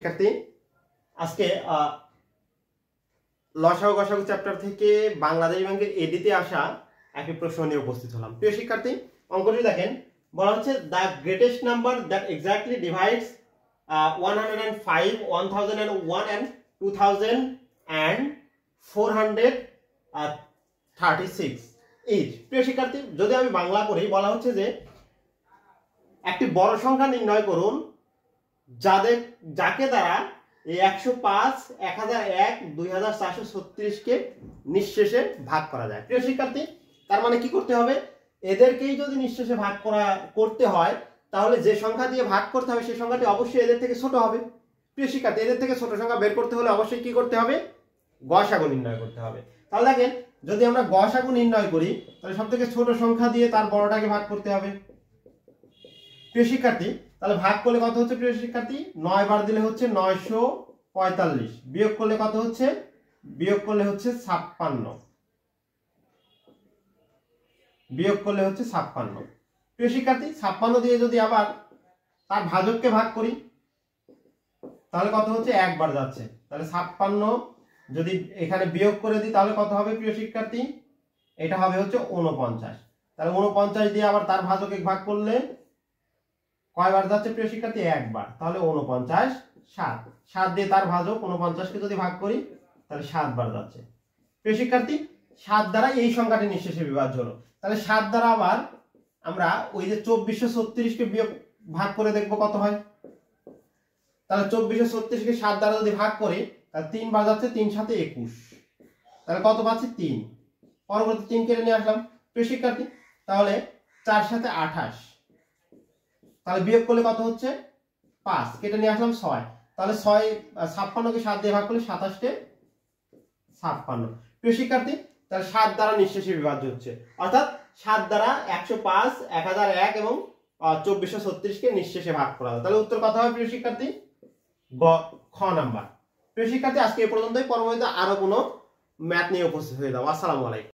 শিক্ষার্থী আজকে লসাগু গসাগু চ্যাপ্টার থেকে বাংলাদেশ ব্যাংকের এডিতে আসা একটি প্রশ্ন নিয়ে উপস্থিত হলাম। প্রিয় শিক্ষার্থী, অঙ্কটি দেখেন, বলা হচ্ছে the greatest number that exactly divides 105, 1001 and 2436 is. প্রিয় শিক্ষার্থী, যদি আমি বাংলা করি, বলা হচ্ছে যে একটি বড় সংখ্যা নির্ণয় করুন যাকে দ্বারা এই 105, 1001, 2436 কে নিঃশেষে ভাগ করা যায়। প্রিয় শিক্ষার্থী, তার মানে কি করতে হবে? এদেরকেই যদি নিঃশেষে ভাগ করতে হয়, তাহলে যে সংখ্যা দিয়ে ভাগ করতে হবে সেই সংখ্যাটি অবশ্যই এদের থেকে ছোট হবে। প্রিয় শিক্ষার্থী, এদের থেকে ছোট সংখ্যা বের করতে হলে অবশ্যই কি করতে হবে? গসাগু নির্ণয় করতে হবে। তাহলে দেখেন, যদি আমরা গসাগু নির্ণয় করি, তাহলে সব থেকে ছোট সংখ্যা দিয়ে তার বড়টাকে ভাগ করতে হবে। প্রিয় শিক্ষার্থী, তাহলে ভাগ করলে কত হচ্ছে? প্রিয় শিক্ষার্থী, 9 বার দিলে হচ্ছে 945, বিয়োগ করলে কত হচ্ছে? বিয়োগ করলে হচ্ছে 56, বিয়োগ করলে হচ্ছে 56। প্রিয় শিক্ষার্থী, 56 দিয়ে যদি আবার তার ভাজককে ভাগ করি, তাহলে কত হচ্ছে? 1 বার যাচ্ছে। তাহলে 56 যদি এখানে বিয়োগ করে দিই, তাহলে কত হবে? প্রিয় শিক্ষার্থী, এটা হবে হচ্ছে 49। তাহলে 49 দিয়ে আবার তার ভাজকে ভাগ করলে কয়বার যাচ্ছে? প্রিয় শিক্ষার্থী, 1 বার। তাহলে 49, 7। 7 দিয়ে তার ভাজক 49 কে যদি ভাগ করি, তাহলে 7 বার যাচ্ছে। প্রিয় শিক্ষার্থী, 7 দ্বারা এই সংখ্যাটি নিঃশেষে বিভাজ্য হলো। তাহলে 7 দ্বারা আবার আমরা ওই যে 2436 কে বিয়োগ ভাগ করে দেখব কত হয়। তাহলে 2436 কে 7 দ্বারা যদি ভাগ করি, তাহলে 3 বার যাচ্ছে, 3 7 21। তাহলে কত পাচ্ছি? 3। পরবর্তী 3 কেটে নিয়ে আসলাম। প্রিয় শিক্ষার্থী, তাহলে 4 7 28। তাহলে বিয়োগ করলে কত হচ্ছে? 5। কেটে নিয়ে আসলাম 6। তাহলে 56 কে 7 দিয়ে ভাগ করলে 27 কে 56। প্রিয় শিক্ষার্থী, তাহলে 7 দ্বারা নিঃশেষে বিভাজ্য হচ্ছে, অর্থাৎ 7 দ্বারা 105, 1001 এবং 2436 কে নিঃশেষে ভাগ করা হয়। তাহলে উত্তর কত হবে? প্রিয় শিক্ষার্থী, খ নাম্বার। প্রিয় শিক্ষার্থী, আজকে এই পর্যন্তই। পরবর্তীতে আরো কোনো ম্যাথ নিয়ে উপস্থিত হয়ে যাবো। আসসালামু আলাইকুম।